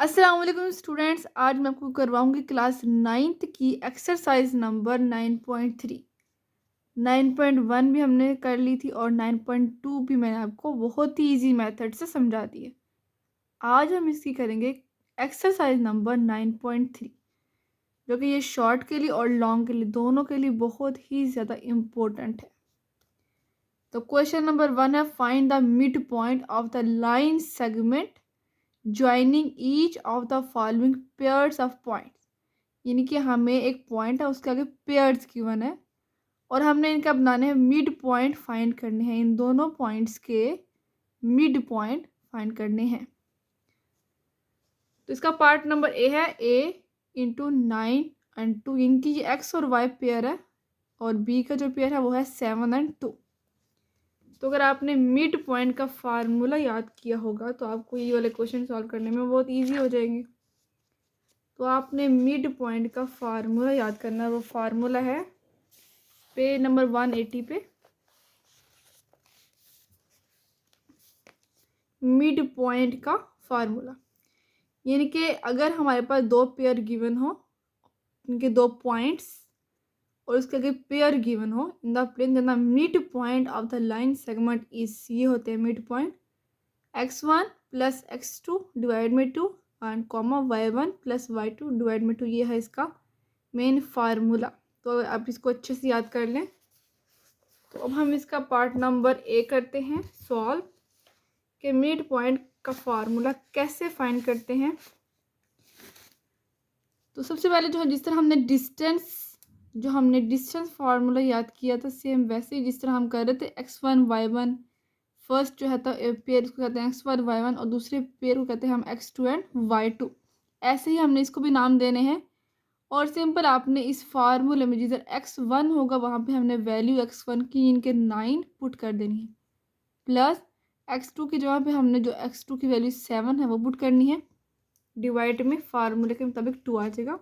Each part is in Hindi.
अस्सलाम वालेकुम स्टूडेंट्स। आज मैं आपको करवाऊंगी क्लास 9th की एक्सरसाइज नंबर 9.3। 9.1 भी हमने कर ली थी और 9.2 भी मैंने आपको बहुत ही इजी मेथड से समझा दी है। आज हम इसकी करेंगे एक्सरसाइज नंबर 9.3, जो कि ये शॉर्ट के लिए और लॉन्ग के लिए दोनों के लिए बहुत ही ज़्यादा इम्पोर्टेंट है। तो क्वेश्चन नंबर 1 है, find the mid point of the line segment joining each of the following pairs of points. यानी कि हमें एक पॉइंट है, उसके आगे पेयर्स गिवन है और हमने इनका बनाने हैं मिड पॉइंट फाइंड करने हैं। इन दोनों पॉइंट्स के मिड पॉइंट फाइंड करने हैं। तो इसका पार्ट नंबर ए है a × 9 और 2। इनकी एक्स और वाई पेयर है और बी का जो पेयर है वो है 7 और 2। तो अगर आपने मिड पॉइंट का फार्मूला याद किया होगा तो आपको ये वाले क्वेश्चन सॉल्व करने में बहुत ईजी हो जाएंगे। तो आपने मिड पॉइंट का फार्मूला याद करना है। वो फार्मूला है पेज नंबर 180 पे, मिड पॉइंट का फार्मूला। यानी कि अगर हमारे पास दो पेयर गिवन हो, उनके दो पॉइंट्स और उसके आगे पेयर गिवन हो in the plane, then the mid point of the line segment is, ये होते हैं mid point x1 + x2 divide में 2 and comma y1 + y2 divide में 2। ये है इसका मेन फार्मूला। तो आप इसको अच्छे से याद कर लें। तो अब हम इसका पार्ट नंबर ए करते हैं सॉल्व, के मिड पॉइंट का फार्मूला कैसे फाइंड करते हैं। तो सबसे पहले जिस तरह हमने डिस्टेंस फार्मूला याद किया था, सेम वैसे ही जिस तरह हम कर रहे थे x1 y1, फर्स्ट जो है तो पेयर इसको कहते हैं x1 y1 और दूसरे पेयर को कहते हैं हम x2 एंड y2। ऐसे ही हमने इसको भी नाम देने हैं। और सिंपल आपने इस फार्मूले में जिधर x1 होगा वहाँ पे हमने वैल्यू x1 की इनके 9 पुट कर देनी है, प्लस x2 की जगह पे हमने जो x2 की वैल्यू 7 है वो पुट करनी है, डिवाइड में फार्मूले के मुताबिक 2 आ जाएगा।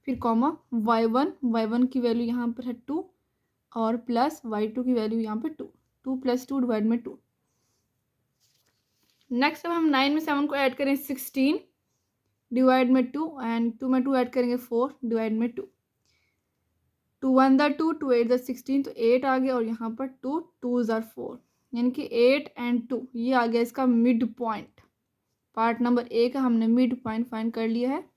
फिर कॉमा y1 की वैल्यू यहाँ पर है 2 और प्लस y2 की वैल्यू यहाँ पे 2, 2 + 2 डिवाइड में 2। नेक्स्ट अब हम 9 में 7 को ऐड करें 16 डिवाइड में 2 एंड 2 में 2 ऐड करेंगे 4 डिवाइड में 2। 2 1 = 2, 2 8 = 16, तो 8 आ गया और यहाँ पर 2 2 = 4, यानी कि 8 और 2 ये आ गया इसका mid point. Part number A का हमने मिड पॉइंट फाइंड कर लिया है।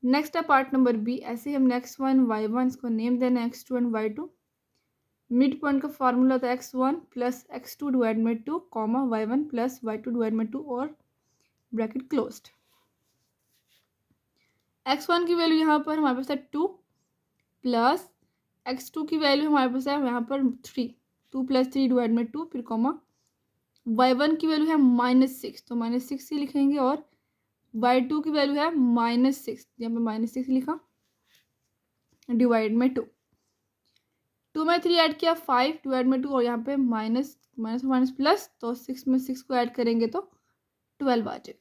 नेक्स्ट है पार्ट नंबर बी। ऐसे ही हमने x1 y1 इसको नेम देना है x2 and y2। Mid point का फार्मूला होता है x1 + x2 डिवाइड में 2 कॉमा y1 + y2 डिवाइड में 2 और ब्रैकेट क्लोज्ड। x1 की वैल्यू यहाँ पर हमारे पास है 2 प्लस x2 की वैल्यू हमारे पास है यहाँ पर 3, 2 + 3 डिवाइड में 2, फिर कॉमा y1 की वैल्यू है -6, तो -6 ही लिखेंगे और y2 की वैल्यू है -6, यहाँ पे -6 लिखा डिवाइड में 2। 2 में 3 ऐड किया 5 डिवाइड में 2 और यहाँ पे माइनस माइनस प्लस, तो 6 में 6 को ऐड करेंगे तो 12 आ जाएगा।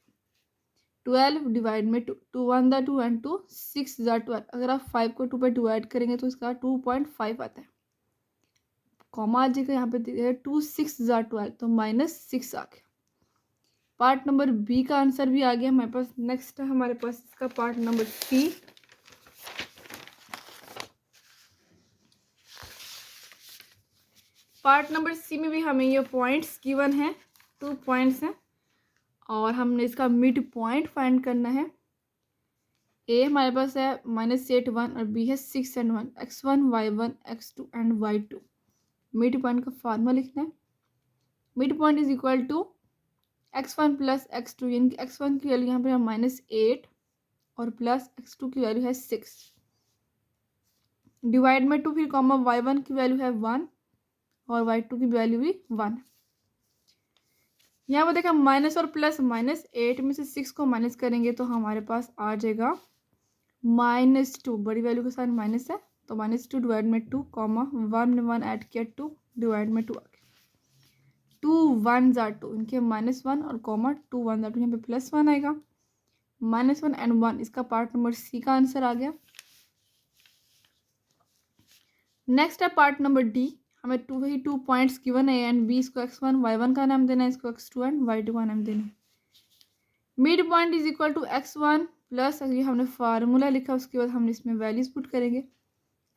12 डिवाइड में 2, 2 1 = 2 एंड 2 6 = 12। अगर आप 5 को 2 पे डिवाइड करेंगे तो इसका 2.5 आता है, कॉमा आ जाएगा यहाँ पे 2 6 = 12, तो -6 आ गया। पार्ट नंबर बी का आंसर भी आ गया हमारे पास। नेक्स्ट है हमारे पास इसका part number C. Part number C में भी हमें ये पॉइंट्स गिवन है, 2 पॉइंट्स हैं और हमने इसका मिड पॉइंट फाइंड करना है। ए हमारे पास है -8 1 और बी है 6 और 1, x1 y1 x2 and y2। Mid point का फार्मूला लिखना है। Mid point is equal to x1 + x2, यानी कि x1 की वैल्यू यहाँ पे है -8 और प्लस x2 की वैल्यू है 6 डिवाइड में 2, फिर कॉमा y1 की वैल्यू है 1 और y2 की वैल्यू भी 1। यहाँ पर देखा माइनस और प्लस, -8 में से 6 को माइनस करेंगे तो हमारे पास आ जाएगा -2, बड़ी वैल्यू के साथ माइनस है तो -2 डिवाइड में 2 कॉमा 1 1 ऐड किया 2 डिवाइड में 2 आ गया। 2 1 = 2, इनके -1 और कॉमा 2 1 = 2, यहाँ पे +1 आएगा। -1 एंड 1, इसका पार्ट नंबर सी का आंसर आ गया। नेक्स्ट है पार्ट नंबर डी। हमें वही 2 पॉइंट्स गिवन है ए एंड बी, इसको x1 y1 का नाम देना है, इसको x2 एंड y2 का नाम देना है। Mid point is equal to x1 plus, ये हमने फार्मूला लिखा, उसके बाद हमने इसमें वैल्यूज पुट करेंगे।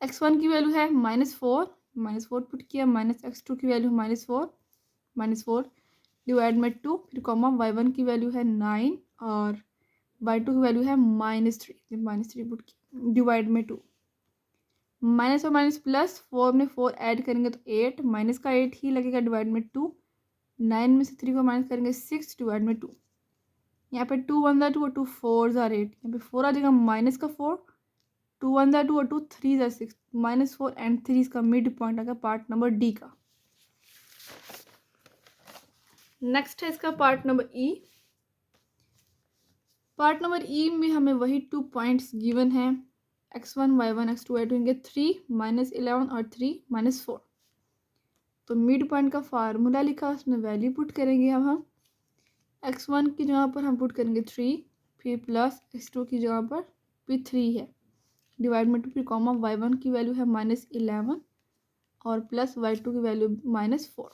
x1 की वैल्यू है -4 पुट किया, माइनस x2 की वैल्यू -4 डिवाइड में 2, फिर कॉमा y1 की वैल्यू है 9 और y2 की वैल्यू है -3 पुट किया डिवाइड में 2। माइनस और माइनस प्लस, 4 में 4 ऐड करेंगे तो 8, माइनस का 8 ही लगेगा डिवाइड में 2। 9 में से 3 को माइनस करेंगे 6 डिवाइड में 2। यहाँ पे 2 1 2 और 2 4 8, यहाँ पे 4 आ जाएगा माइनस का 4, 2 1 2 और 2 3 6, -4 एंड 3 इसका मिड पॉइंट आ गया पार्ट नंबर डी का। नेक्स्ट है इसका पार्ट नंबर ई। पार्ट नंबर ई में हमें वही 2 पॉइंट्स गिवन है, x1 y1 x2 y2 होंगे 3 -11 और 3 -4। तो मिड पॉइंट का फार्मूला लिखा, उसमें वैल्यू पुट करेंगे अब हम। x1 की जगह पर हम पुट करेंगे 3, फिर प्लस x2 की जगह पर भी 3 है डिवाइड में 2, फिर कॉमा y1 की वैल्यू है -11 और प्लस y2 की वैल्यू -4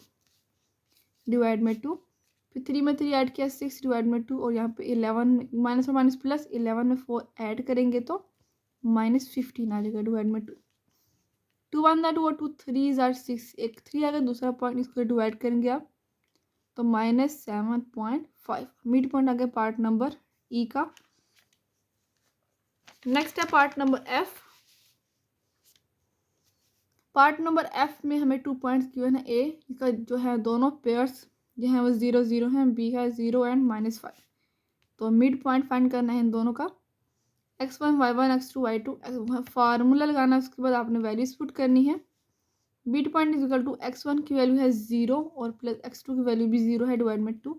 डिवाइड में 2, फिर 3 में 3 ऐड किया 6 डिवाइड में 2, और यहाँ पे 11 माइनस और माइनस प्लस, 11 में 4 ऐड करेंगे तो -15 आ जाएगा डिवाइड में 2। 2 1 2 और 2 3 6, एक 3 आएगा, दूसरा पॉइंट इसको डिवाइड करेंगे आप तो -7.5। मिड पॉइंट आ गया पार्ट नंबर ई का। नेक्स्ट है part number F. Part number F में हमें 2 पॉइंट्स गिवन है। ए इसका जो है दोनों पेयर्स जो है वो 0 0 है, बी है 0 एंड -5। तो मिड पॉइंट फाइंड करना है इन दोनों का। x1 y1 x2 y2 formula लगाना है, उसके बाद आपने वैल्यूज पुट करनी है। Mid point is equal to x1 की वैल्यू है 0 और प्लस x2 की वैल्यू भी 0 है डिवाइड में 2,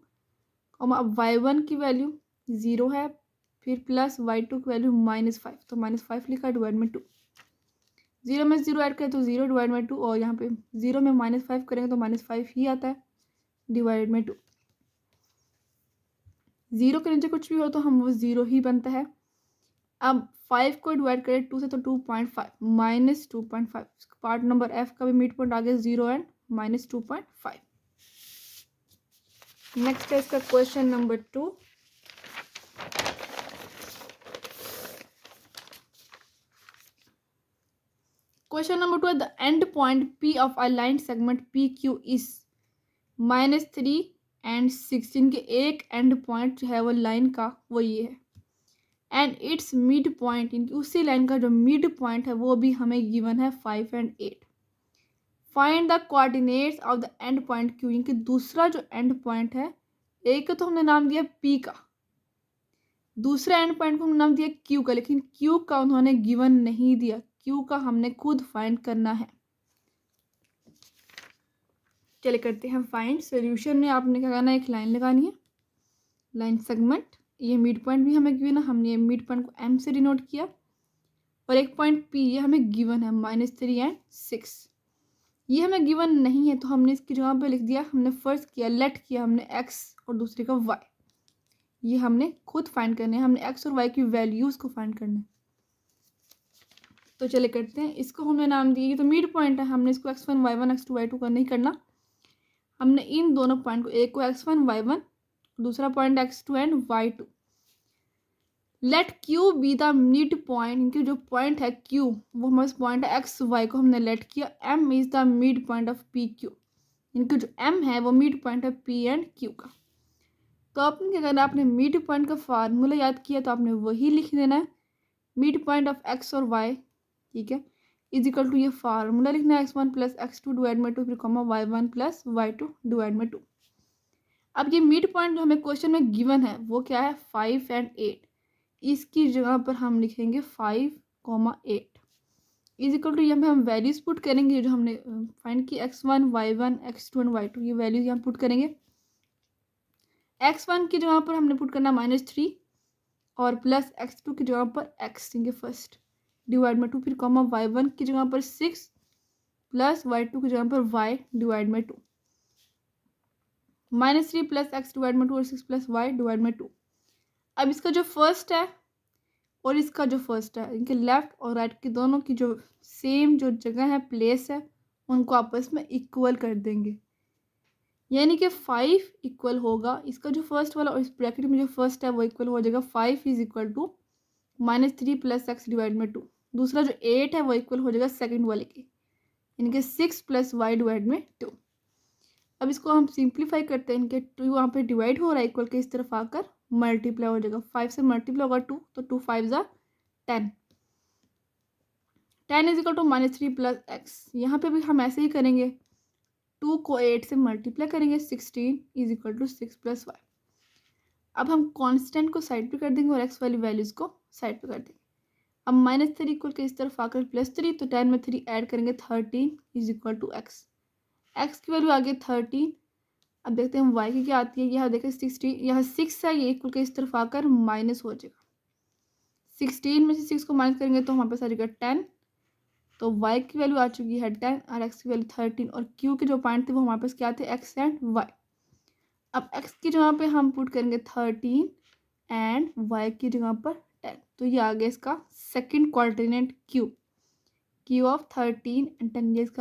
अब y1 की वैल्यू 0 है, फिर प्लस y2 की वैल्यू -5, तो -5 लिखा डिवाइड में 2। 0 में 0 ऐड करें तो 0 डिवाइड में 2, और यहाँ पे 0 में -5 करेंगे तो -5 ही आता है डिवाइड में 2। 0 के नीचे कुछ भी हो तो हम वो 0 ही बनता है। अब 5 को डिवाइड करें 2 से तो 2.5 -2.5। पार्ट नंबर एफ का भी मिड पॉइंट आ गया 0 एंड -2.5। नेक्स्ट है इसका क्वेश्चन नंबर 2। क्वेश्चन नंबर 2 है the end point P of a line segment PQ is -3 and 6। इनके एक एंड पॉइंट जो है वो लाइन का वो ये है, एंड इट्स मिड पॉइंट, इनकी उसी लाइन का जो मिड पॉइंट है वो भी हमें गिवन है 5 and 8। Find the coordinates of the end point Q। इनके दूसरा जो एंड पॉइंट है, एक तो हमने नाम दिया P का, दूसरा एंड पॉइंट को हमने नाम दिया Q का, लेकिन Q का उन्होंने गिवन नहीं दिया, Q का हमने खुद फाइंड करना है। चलिए करते हैं फाइंड। सोल्यूशन में आपने क्या करना है, एक लाइन लगानी है, लाइन सेगमेंट। ये मिड पॉइंट भी हमें गिवन है, हमने ये मिड पॉइंट को M से डिनोट किया, और एक पॉइंट P ये हमें गिवन है -3 एंड 6। ये हमें गिवन नहीं है तो हमने इसकी जगह पे लिख दिया, हमने फर्स्ट किया लेट किया हमने x और दूसरे का y। ये हमने खुद फाइंड करने हैं, हमने x और y की वैल्यूज को फाइंड करना है। तो चले करते हैं, इसको हमने नाम दिया, ये तो मिड पॉइंट है, हमने इसको x1 y1 x2 y2 का नहीं करना, हमने इन दोनों पॉइंट को, एक को x1 y1 दूसरा point x2 and y2। Let Q be the mid point, इनके जो पॉइंट है Q वो हमारे पॉइंट है x y को हमने लेट किया। M is the mid point of P Q, इनके जो M है वो मिड पॉइंट है P एंड Q का। तो आपने क्या करना है, आपने मिड पॉइंट का फार्मूला याद किया तो आपने वही लिख देना है, मिड पॉइंट ऑफ x और y, ठीक है, इज इक्वल टू ये फार्मूला लिखना है x1 प्लस x2 डिवाइड में 2, फिर comma y1 plus y2 divide में 2। अब ये मिड पॉइंट जो हमें क्वेश्चन में गिवन है वो क्या है, 5 एंड 8। इसकी जगह पर हम लिखेंगे 5, 8 इज इक्वल टू, यहाँ पे हम वैल्यूज पुट करेंगे जो हमने फाइंड की, x1 y1 x2 and y2, ये वैल्यूज यहाँ पुट करेंगे। x1 की जगह पर हमने पुट करना -3 और प्लस x2 की जगह पर x देंगे फर्स्ट डिवाइड में 2, फिर कॉमा y1 की जगह पर 6 प्लस y2 की जगह पर y डिवाइड में 2, -3 प्लस x डिवाइड में 2 और 6 प्लस y डिवाइड में 2। अब इसका जो फर्स्ट है और इसका जो फर्स्ट है, इनके लेफ्ट और राइट की दोनों की जो सेम जो जगह है, प्लेस है, उनको आपस में इक्वल कर देंगे। यानी कि 5 इक्वल होगा, इसका जो फर्स्ट वाला और इस ब्रैकेट में जो फर्स्ट है वो इक्वल हो जाएगा 5 is equal to -3 + x divide में 2। दूसरा जो 8 है वो इक्वल हो जाएगा सेकंड वाले के, यानी कि 6 + y डिवाइड में 2। अब इसको हम सिंप्लीफाई करते हैं, इनके 2 यहाँ पे डिवाइड हो रहा है, इक्वल के इस तरफ आकर मल्टीप्लाई हो जाएगा। 5 से मल्टीप्लाई होगा 2, तो 2 5 ज़ा 10। 10 इज इक्वल टू -3 + x। यहाँ पे भी हम ऐसे ही करेंगे, 2 को 8 से मल्टीप्लाई करेंगे, 16 इज इक्वल टू 6 + y। अब हम कांस्टेंट को साइड पे कर देंगे और x वाली वैल्यूज़ को साइड पे कर देंगे। अब -3 इक्वल के इस तरफ आकर +3, तो 10 में 3 ऐड करेंगे, 13 is equal to x। x की वैल्यू आ गई 13। अब देखते हैं हम y की क्या आती है। यहाँ देखें 60, यहाँ 6 है, ये इक्वल के इस तरफ आकर माइनस हो जाएगा। 16 में से 6 को माइनस करेंगे तो हमारे पास आ जाएगा 10। तो y की वैल्यू आ चुकी है 10 और x की वैल्यू 13, और q के जो पॉइंट थे वो हमारे पास क्या थे, x एंड y। अब x की जगह पे हम पुट करेंगे 13 एंड y की जगह पर 10, तो ये आ गया इसका second coordinate q of 13 and 10, ये इसका